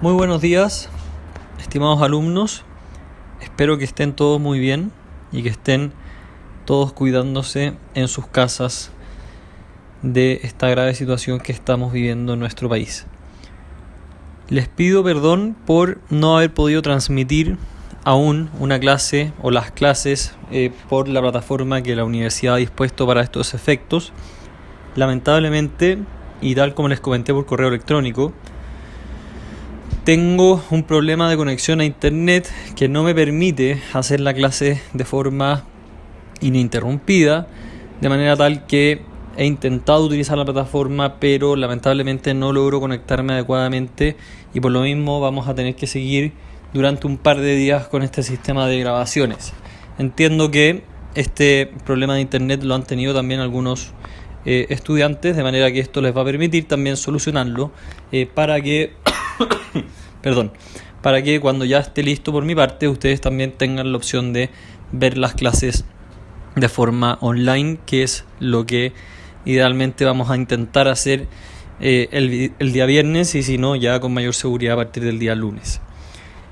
Muy buenos días, estimados alumnos. Espero que estén todos muy bien y que estén todos cuidándose en sus casas de esta grave situación que estamos viviendo en nuestro país. Les pido perdón por no haber podido transmitir aún una clase o las clases por la plataforma que la universidad ha dispuesto para estos efectos. Lamentablemente, y tal como les comenté por correo electrónico, tengo un problema de conexión a internet que no me permite hacer la clase de forma ininterrumpida, de manera tal que he intentado utilizar la plataforma, pero lamentablemente no logro conectarme adecuadamente y por lo mismo vamos a tener que seguir durante un par de días con este sistema de grabaciones. Entiendo que este problema de internet lo han tenido también algunos estudiantes, de manera que esto les va a permitir también solucionarlo para que para que cuando ya esté listo por mi parte ustedes también tengan la opción de ver las clases de forma online, que es lo que idealmente vamos a intentar hacer el día viernes, y si no ya con mayor seguridad a partir del día lunes.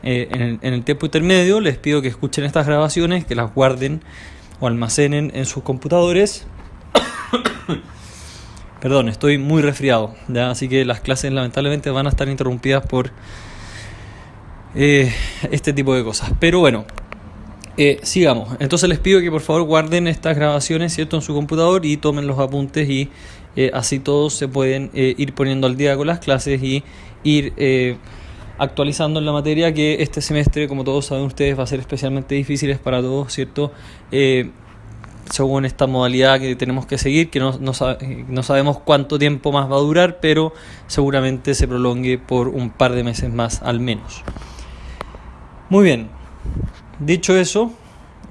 En el tiempo intermedio les pido que escuchen estas grabaciones, que las guarden o almacenen en sus computadores. Perdón, estoy muy resfriado, ¿ya? Así que las clases lamentablemente van a estar interrumpidas por este tipo de cosas. Pero bueno, sigamos. Entonces les pido que por favor guarden estas grabaciones, ¿cierto?, en su computador y tomen los apuntes, y así todos se pueden ir poniendo al día con las clases y ir actualizando en la materia, que este semestre, como todos saben ustedes, va a ser especialmente difícil para todos, ¿cierto? Según esta modalidad que tenemos que seguir, que no sabemos cuánto tiempo más va a durar, pero seguramente se prolongue por un par de meses más al menos. Muy bien, dicho eso,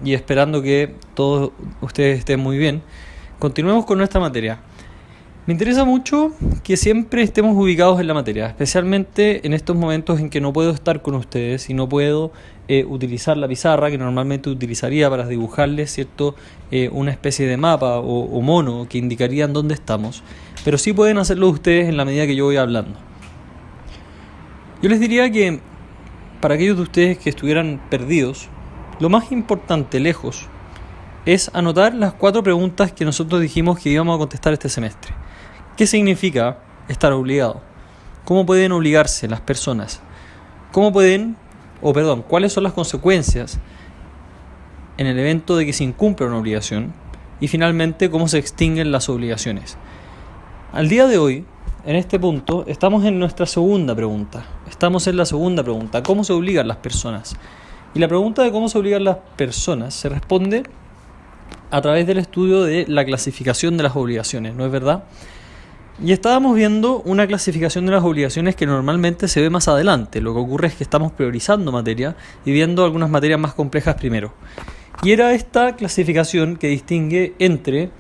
y esperando que todos ustedes estén muy bien, continuemos con nuestra materia. Me interesa mucho que siempre estemos ubicados en la materia, especialmente en estos momentos en que no puedo estar con ustedes y no puedo utilizar la pizarra que normalmente utilizaría para dibujarles, ¿cierto?, una especie de mapa o mono que indicarían dónde estamos, pero sí pueden hacerlo ustedes en la medida que yo voy hablando. Yo les diría que para aquellos de ustedes que estuvieran perdidos, lo más importante lejos es anotar las 4 preguntas que nosotros dijimos que íbamos a contestar este semestre. ¿Qué significa estar obligado? ¿Cómo pueden obligarse las personas? ¿Cuáles son las consecuencias en el evento de que se incumpla una obligación? Y finalmente, ¿cómo se extinguen las obligaciones? Al día de hoy, en este punto, estamos en nuestra segunda pregunta. ¿Cómo se obligan las personas? Y la pregunta de cómo se obligan las personas se responde a través del estudio de la clasificación de las obligaciones, ¿no es verdad? Y estábamos viendo una clasificación de las obligaciones que normalmente se ve más adelante. Lo que ocurre es que estamos priorizando materia y viendo algunas materias más complejas primero. Y era esta clasificación que distingue entre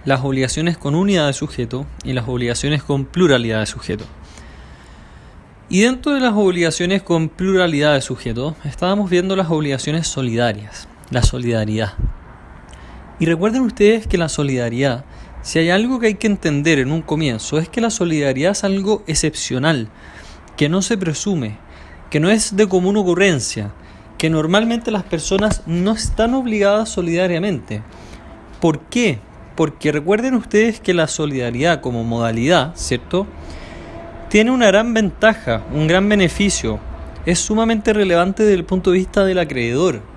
las obligaciones con unidad de sujeto y las obligaciones con pluralidad de sujeto. Y dentro de las obligaciones con pluralidad de sujeto estábamos viendo las obligaciones solidarias. La solidaridad. Y recuerden ustedes que la solidaridad, si hay algo que hay que entender en un comienzo, es que la solidaridad es algo excepcional, que no se presume, que no es de común ocurrencia, que normalmente las personas no están obligadas solidariamente. ¿Por qué? Porque recuerden ustedes que la solidaridad como modalidad, ¿cierto?, tiene una gran ventaja, un gran beneficio, es sumamente relevante desde el punto de vista del acreedor.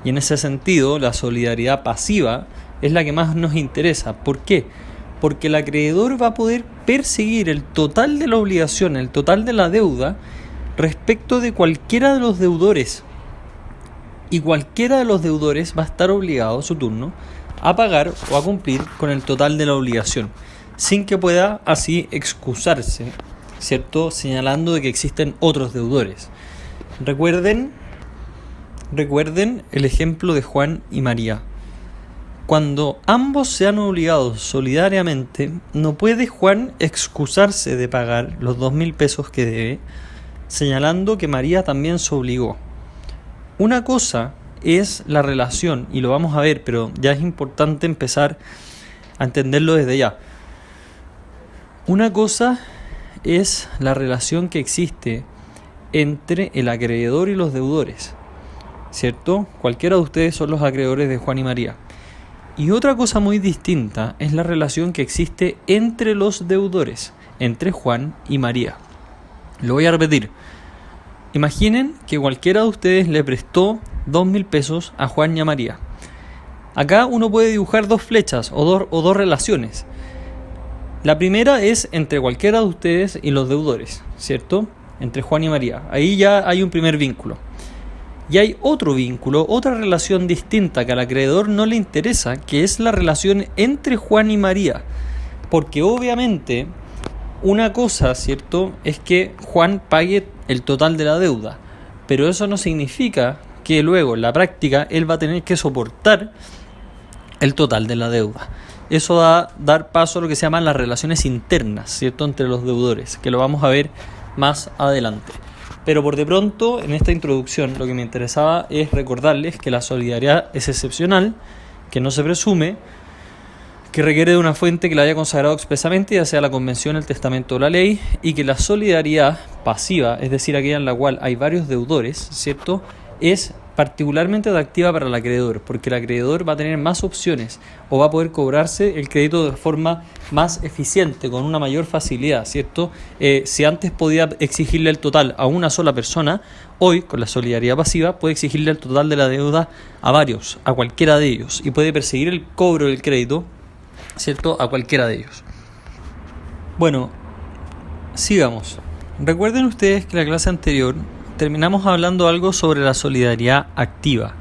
Y en ese sentido, la solidaridad pasiva es la que más nos interesa. ¿Por qué? Porque el acreedor va a poder perseguir el total de la obligación, el total de la deuda, respecto de cualquiera de los deudores. Y cualquiera de los deudores va a estar obligado a su turno a pagar o a cumplir con el total de la obligación, sin que pueda así excusarse, ¿cierto?, señalando de que existen otros deudores. Recuerden el ejemplo de Juan y María. Cuando ambos sean obligados solidariamente, no puede Juan excusarse de pagar los 2.000 pesos que debe, señalando que María también se obligó. Una cosa es la relación, y lo vamos a ver, pero ya es importante empezar a entenderlo desde ya. Una cosa es la relación que existe entre el acreedor y los deudores, ¿cierto? Cualquiera de ustedes son los acreedores de Juan y María. Y otra cosa muy distinta es la relación que existe entre los deudores, entre Juan y María. Lo voy a repetir. Imaginen que cualquiera de ustedes le prestó 2.000 pesos a Juan y a María. Acá uno puede dibujar dos flechas o dos relaciones. La primera es entre cualquiera de ustedes y los deudores, ¿cierto? Entre Juan y María. Ahí ya hay un primer vínculo. Y hay otro vínculo, otra relación distinta que al acreedor no le interesa, que es la relación entre Juan y María. Porque obviamente una cosa, ¿cierto?, es que Juan pague el total de la deuda. Pero eso no significa que luego en la práctica él va a tener que soportar el total de la deuda. Eso va a dar paso a lo que se llaman las relaciones internas, ¿cierto?, entre los deudores, que lo vamos a ver más adelante. Pero por de pronto, en esta introducción, lo que me interesaba es recordarles que la solidaridad es excepcional, que no se presume, que requiere de una fuente que la haya consagrado expresamente, ya sea la convención, el testamento o la ley, y que la solidaridad pasiva, es decir, aquella en la cual hay varios deudores, ¿cierto?, es particularmente atractiva para el acreedor, porque el acreedor va a tener más opciones o va a poder cobrarse el crédito de forma más eficiente, con una mayor facilidad, ¿cierto? Si antes podía exigirle el total a una sola persona, hoy con la solidaridad pasiva puede exigirle el total de la deuda a varios, a cualquiera de ellos, y puede perseguir el cobro del crédito, ¿cierto?, a cualquiera de ellos. Bueno, sigamos. Recuerden ustedes que la clase anterior terminamos hablando algo sobre la solidaridad activa,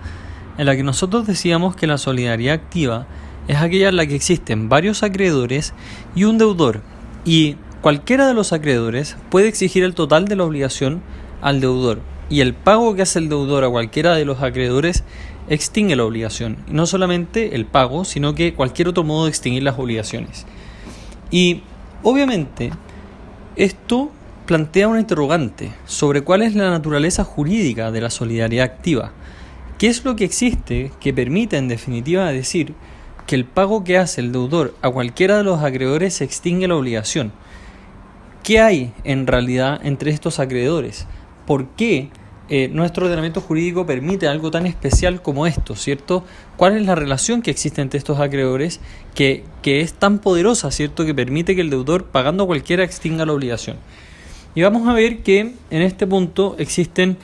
en la que nosotros decíamos que la solidaridad activa es aquella en la que existen varios acreedores y un deudor, y cualquiera de los acreedores puede exigir el total de la obligación al deudor, y el pago que hace el deudor a cualquiera de los acreedores extingue la obligación, y no solamente el pago, sino que cualquier otro modo de extinguir las obligaciones. Y obviamente esto plantea una interrogante sobre cuál es la naturaleza jurídica de la solidaridad activa. ¿Qué es lo que existe que permite en definitiva decir que el pago que hace el deudor a cualquiera de los acreedores extingue la obligación? ¿Qué hay en realidad entre estos acreedores? ¿Por qué nuestro ordenamiento jurídico permite algo tan especial como esto, ¿cierto? ¿Cuál es la relación que existe entre estos acreedores que es tan poderosa, ¿cierto?, que permite que el deudor, pagando a cualquiera, extinga la obligación? Y vamos a ver que en este punto existen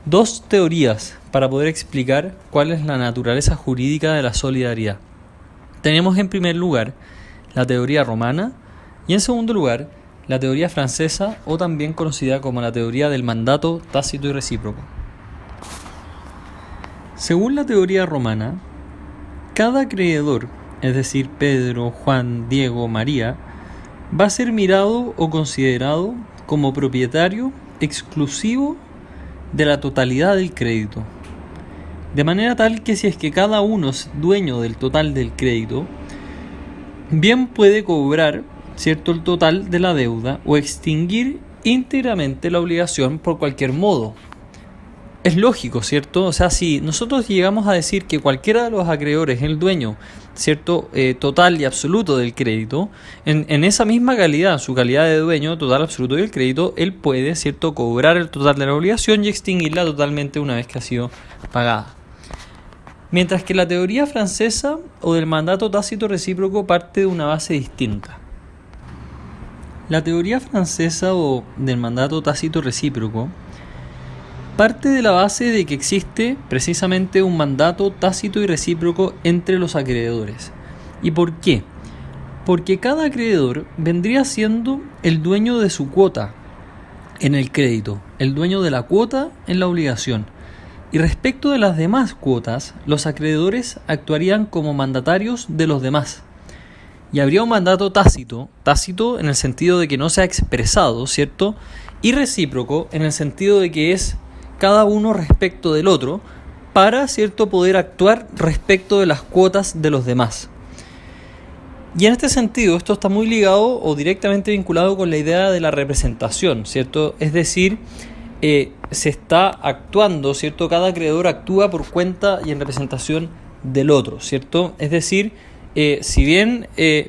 dos teorías para poder explicar cuál es la naturaleza jurídica de la solidaridad. Tenemos en primer lugar la teoría romana y en segundo lugar la teoría francesa, o también conocida como la teoría del mandato tácito y recíproco. Según la teoría romana, cada acreedor, es decir, Pedro, Juan, Diego, María, va a ser mirado o considerado como propietario exclusivo de la totalidad del crédito. De manera tal que si es que cada uno es dueño del total del crédito, bien puede cobrar, ¿cierto?, el total de la deuda o extinguir íntegramente la obligación por cualquier modo. Es lógico, ¿cierto? O sea, si nosotros llegamos a decir que cualquiera de los acreedores es el dueño, ¿cierto?, total y absoluto del crédito, en esa misma calidad, su calidad de dueño total absoluto del crédito, él puede, ¿cierto?, cobrar el total de la obligación y extinguirla totalmente una vez que ha sido pagada. Mientras que la teoría francesa o del mandato tácito recíproco parte de una base distinta. La teoría francesa o del mandato tácito recíproco parte de la base de que existe precisamente un mandato tácito y recíproco entre los acreedores. ¿Y por qué? Porque cada acreedor vendría siendo el dueño de su cuota en el crédito, el dueño de la cuota en la obligación. Y respecto de las demás cuotas, los acreedores actuarían como mandatarios de los demás. Y habría un mandato tácito en el sentido de que no se ha expresado, ¿cierto? Y recíproco en el sentido de que es cada uno respecto del otro para, ¿cierto?, poder actuar respecto de las cuotas de los demás. Y en este sentido, esto está muy ligado o directamente vinculado con la idea de la representación, ¿cierto? Es decir, se está actuando, ¿cierto? Cada acreedor actúa por cuenta y en representación del otro, ¿cierto? Es decir, si bien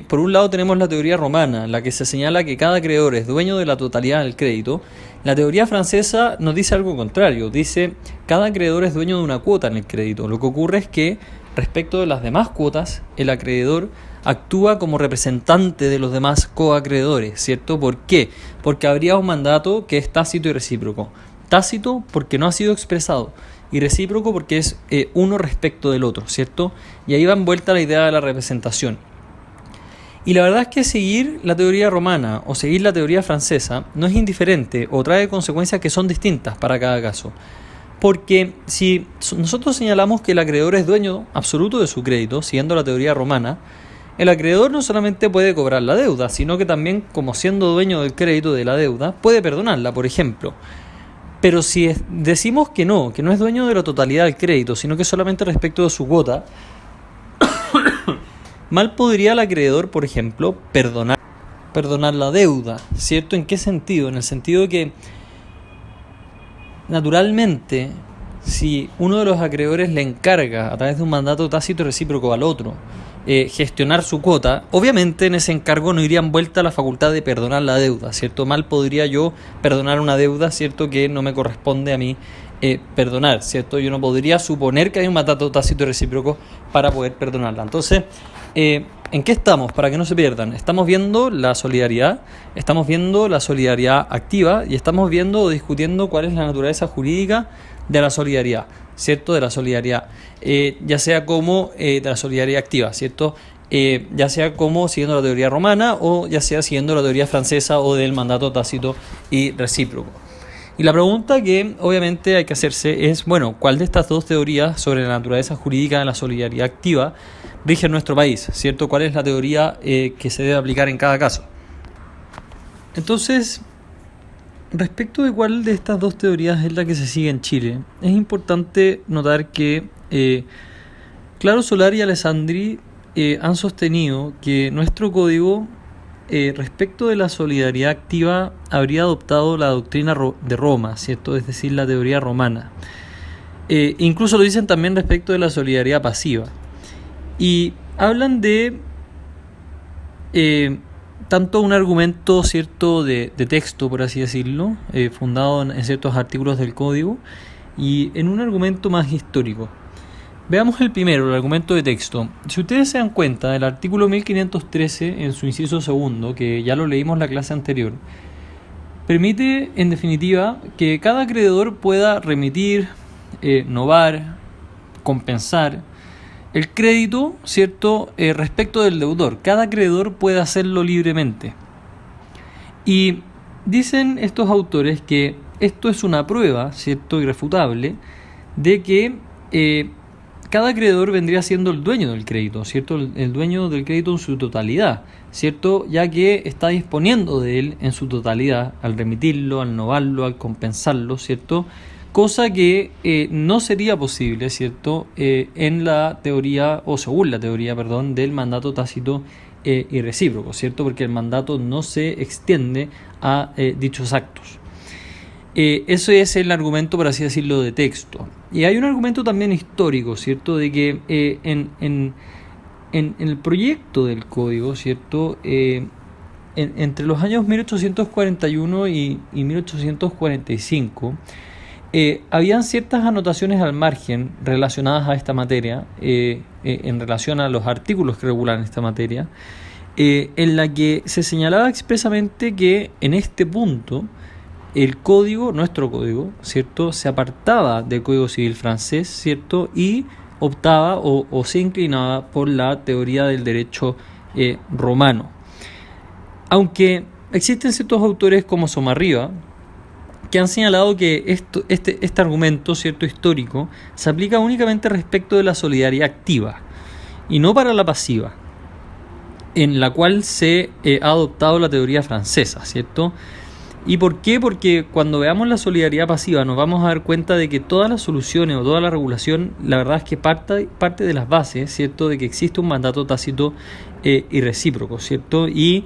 por un lado tenemos la teoría romana, en la que se señala que cada acreedor es dueño de la totalidad del crédito, la teoría francesa nos dice algo contrario. Dice cada acreedor es dueño de una cuota en el crédito. Lo que ocurre es que respecto de las demás cuotas, el acreedor actúa como representante de los demás coacreedores, ¿cierto? ¿Por qué? Porque habría un mandato que es tácito y recíproco. Tácito porque no ha sido expresado y recíproco porque es uno respecto del otro, ¿cierto? Y ahí va envuelta la idea de la representación. Y la verdad es que seguir la teoría romana o seguir la teoría francesa no es indiferente o trae consecuencias que son distintas para cada caso. Porque si nosotros señalamos que el acreedor es dueño absoluto de su crédito, siguiendo la teoría romana, el acreedor no solamente puede cobrar la deuda, sino que también, como siendo dueño del crédito de la deuda, puede perdonarla, por ejemplo. Pero si decimos que no es dueño de la totalidad del crédito, sino que solamente respecto de su cuota, mal podría el acreedor, por ejemplo, perdonar la deuda, ¿cierto? ¿En qué sentido? En el sentido de que, naturalmente, si uno de los acreedores le encarga a través de un mandato tácito recíproco al otro gestionar su cuota, obviamente en ese encargo no iría envuelta la facultad de perdonar la deuda, ¿cierto? Mal podría yo perdonar una deuda, ¿cierto? Que no me corresponde a mí perdonar, ¿cierto? Yo no podría suponer que hay un mandato tácito recíproco para poder perdonarla. Entonces, ¿en qué estamos? Para que no se pierdan. Estamos viendo la solidaridad activa y estamos viendo o discutiendo cuál es la naturaleza jurídica de la solidaridad, ¿cierto? De la solidaridad, ya sea como de la solidaridad activa, ¿cierto? Ya sea como siguiendo la teoría romana o ya sea siguiendo la teoría francesa o del mandato tácito y recíproco. Y la pregunta que obviamente hay que hacerse es, bueno, ¿cuál de estas dos teorías sobre la naturaleza jurídica de la solidaridad activa rige en nuestro país, ¿cierto? ¿Cuál es la teoría que se debe aplicar en cada caso? Entonces, respecto de cuál de estas dos teorías es la que se sigue en Chile, es importante notar que Claro Solar y Alessandri han sostenido que nuestro código, respecto de la solidaridad activa, habría adoptado la doctrina de Roma, ¿cierto? Es decir, la teoría romana. Incluso lo dicen también respecto de la solidaridad pasiva. Y hablan de tanto un argumento, ¿cierto?, de texto, por así decirlo, fundado en ciertos artículos del código, y en un argumento más histórico. Veamos el primero, el argumento de texto. Si ustedes se dan cuenta, el artículo 1513, en su inciso segundo, que ya lo leímos en la clase anterior, permite, en definitiva, que cada acreedor pueda remitir, novar, compensar el crédito, ¿cierto?, respecto del deudor. Cada acreedor puede hacerlo libremente. Y dicen estos autores que esto es una prueba, ¿cierto?, irrefutable, de que cada acreedor vendría siendo el dueño del crédito, ¿cierto?, el dueño del crédito en su totalidad, ¿cierto?, ya que está disponiendo de él en su totalidad al remitirlo, al novarlo, al compensarlo, ¿cierto?, cosa que no sería posible, ¿cierto?, en la teoría, o según la teoría, perdón, del mandato tácito y recíproco, ¿cierto?, porque el mandato no se extiende a dichos actos. Eso es el argumento, por así decirlo, de texto. Y hay un argumento también histórico, ¿cierto?, de que en el proyecto del código, ¿cierto?, entre los años 1841 y 1845, habían ciertas anotaciones al margen relacionadas a esta materia, en relación a los artículos que regulan esta materia, en la que se señalaba expresamente que en este punto el código, nuestro código, ¿cierto?, se apartaba del Código Civil francés, ¿cierto?, y optaba o se inclinaba por la teoría del derecho romano. Aunque existen ciertos autores como Somarriba que han señalado que este argumento, ¿cierto?, histórico, se aplica únicamente respecto de la solidaridad activa y no para la pasiva, en la cual se ha adoptado la teoría francesa, ¿cierto? ¿Y por qué? Porque cuando veamos la solidaridad pasiva nos vamos a dar cuenta de que todas las soluciones o toda la regulación, la verdad es que parte de las bases, ¿cierto?, de que existe un mandato tácito y recíproco, ¿cierto? Y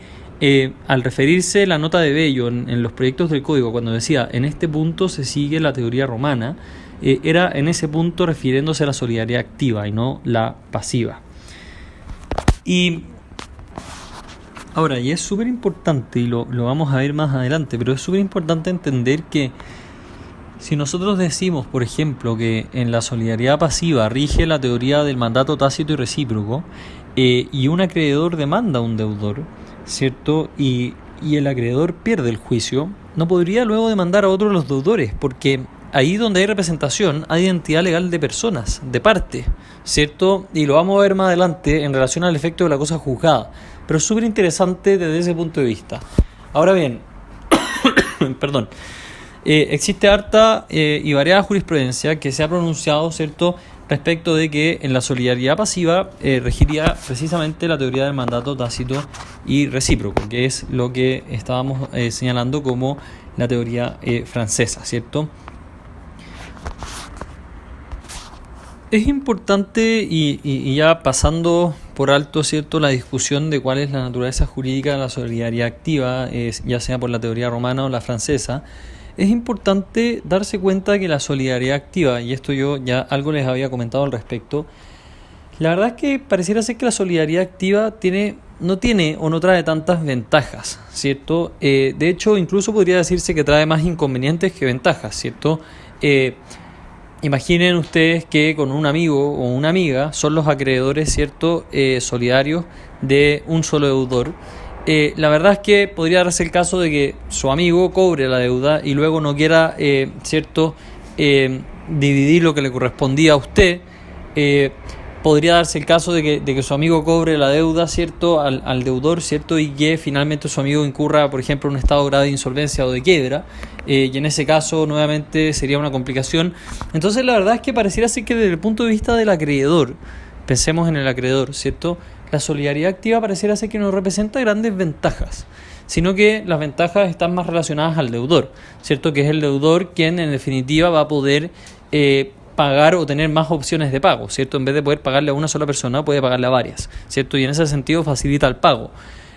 al referirse la nota de Bello en los proyectos del código, cuando decía en este punto se sigue la teoría romana, era en ese punto refiriéndose a la solidaridad activa y no la pasiva. Y ahora, y es súper importante, y lo vamos a ver más adelante, pero es súper importante entender que si nosotros decimos, por ejemplo, que en la solidaridad pasiva rige la teoría del mandato tácito y recíproco, y un acreedor demanda a un deudor, ¿cierto? Y el acreedor pierde el juicio, no podría luego demandar a otro de los deudores, porque ahí donde hay representación hay identidad legal de personas, de parte, ¿cierto? Y lo vamos a ver más adelante en relación al efecto de la cosa juzgada, pero es súper interesante desde ese punto de vista. Ahora bien, perdón. Existe harta y variada jurisprudencia que se ha pronunciado, ¿cierto?, respecto de que en la solidaridad pasiva regiría precisamente la teoría del mandato tácito y recíproco, que es lo que estábamos señalando como la teoría francesa, ¿cierto? Es importante y ya pasando por alto, ¿cierto?, la discusión de cuál es la naturaleza jurídica de la solidaridad activa, ya sea por la teoría romana o la francesa. Es importante darse cuenta que la solidaridad activa, y esto yo ya algo les había comentado al respecto, la verdad es que pareciera ser que la solidaridad activa no tiene o no trae tantas ventajas, ¿cierto? De hecho, incluso podría decirse que trae más inconvenientes que ventajas, ¿cierto? Imaginen ustedes que con un amigo o una amiga son los acreedores, ¿cierto?, solidarios de un solo deudor. La verdad es que podría darse el caso de que su amigo cobre la deuda y luego no quiera, ¿cierto?, dividir lo que le correspondía a usted. Podría darse el caso de que su amigo cobre la deuda, ¿cierto?, al deudor, ¿cierto?, y que finalmente su amigo incurra, por ejemplo, en un estado grave de insolvencia o de quiebra, y en ese caso nuevamente sería una complicación. Entonces la verdad es que pareciera ser que desde el punto de vista del acreedor, pensemos en el acreedor, ¿cierto?, la solidaridad activa pareciera ser que no representa grandes ventajas, sino que las ventajas están más relacionadas al deudor, ¿cierto?, que es el deudor quien en definitiva va a poder pagar o tener más opciones de pago, ¿cierto? En vez de poder pagarle a una sola persona, puede pagarle a varias, ¿cierto? Y en ese sentido facilita el pago.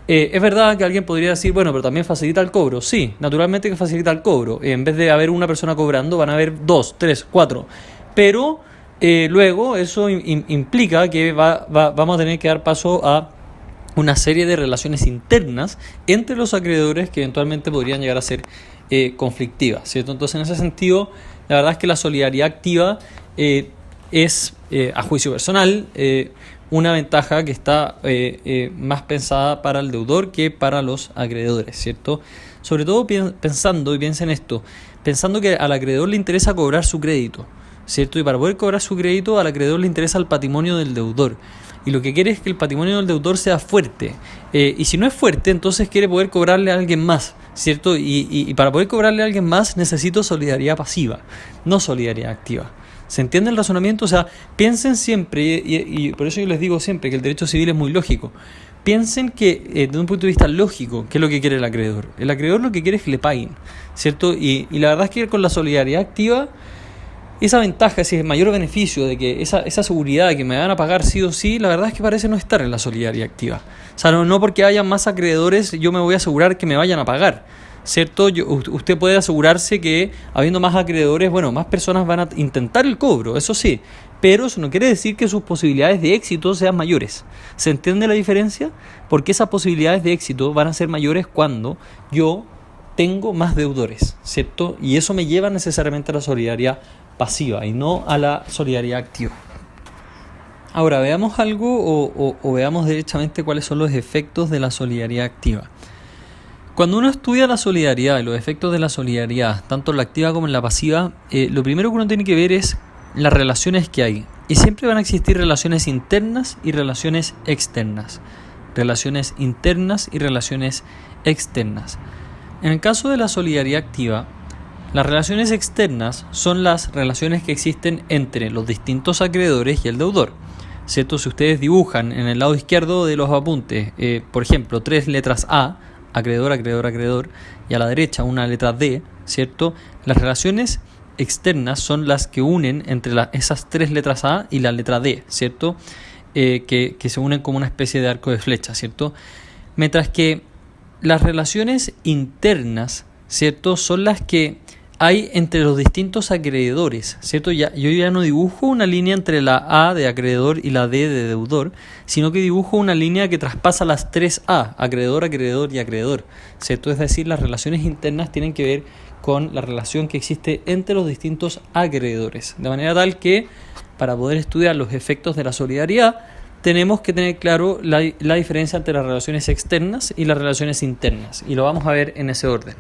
Es verdad que alguien podría decir, bueno, pero también facilita el cobro. Sí, naturalmente que facilita el cobro. En vez de haber una persona cobrando, van a haber 2, 3, 4. Pero luego eso implica que vamos a tener que dar paso a una serie de relaciones internas entre los acreedores que eventualmente podrían llegar a ser conflictivas, ¿cierto? Entonces, en ese sentido, la verdad es que la solidaridad activa es, a juicio personal, una ventaja que está más pensada para el deudor que para los acreedores, ¿cierto? Sobre todo pensando, y piensen esto, pensando que al acreedor le interesa cobrar su crédito, ¿cierto? Y para poder cobrar su crédito, al acreedor le interesa el patrimonio del deudor. Y lo que quiere es que el patrimonio del deudor sea fuerte. Y si no es fuerte, entonces quiere poder cobrarle a alguien más, ¿cierto? Y para poder cobrarle a alguien más necesito solidaridad pasiva, no solidaridad activa. ¿Se entiende el razonamiento? O sea, piensen siempre, y por eso yo les digo siempre que el derecho civil es muy lógico. Piensen que desde un punto de vista lógico, ¿qué es lo que quiere el acreedor? El acreedor lo que quiere es que le paguen, ¿cierto? Y la verdad es que con la solidaridad activa, esa ventaja, ese mayor beneficio de que esa seguridad de que me van a pagar sí o sí, la verdad es que parece no estar en la solidaridad activa. O sea, no porque haya más acreedores yo me voy a asegurar que me vayan a pagar, ¿cierto? Usted puede asegurarse que habiendo más acreedores, bueno, más personas van a intentar el cobro, eso sí, pero eso no quiere decir que sus posibilidades de éxito sean mayores. ¿Se entiende la diferencia? Porque esas posibilidades de éxito van a ser mayores cuando yo tengo más deudores, ¿cierto? Y eso me lleva necesariamente a la solidaridad pasiva y no a la solidaridad activa. Ahora, veamos algo o veamos derechamente cuáles son los efectos de la solidaridad activa. Cuando uno estudia la solidaridad y los efectos de la solidaridad, tanto en la activa como en la pasiva, lo primero que uno tiene que ver es las relaciones que hay. Y siempre van a existir relaciones internas y relaciones externas. Relaciones internas y relaciones externas. En el caso de la solidaridad activa, las relaciones externas son las relaciones que existen entre los distintos acreedores y el deudor, ¿cierto? Si ustedes dibujan en el lado izquierdo de los apuntes, por ejemplo, 3 letras A, acreedor, acreedor, acreedor, y a la derecha una letra D, ¿cierto? Las relaciones externas son las que unen entre esas 3 letras A y la letra D, ¿cierto? Que se unen como una especie de arco de flecha, ¿cierto? Mientras que las relaciones internas, ¿cierto?, son las que hay entre los distintos acreedores, ¿cierto? Yo ya no dibujo una línea entre la A de acreedor y la D de deudor, sino que dibujo una línea que traspasa las tres A, acreedor, acreedor y acreedor, ¿cierto? Es decir, las relaciones internas tienen que ver con la relación que existe entre los distintos acreedores, de manera tal que para poder estudiar los efectos de la solidaridad tenemos que tener claro la diferencia entre las relaciones externas y las relaciones internas, y lo vamos a ver en ese orden.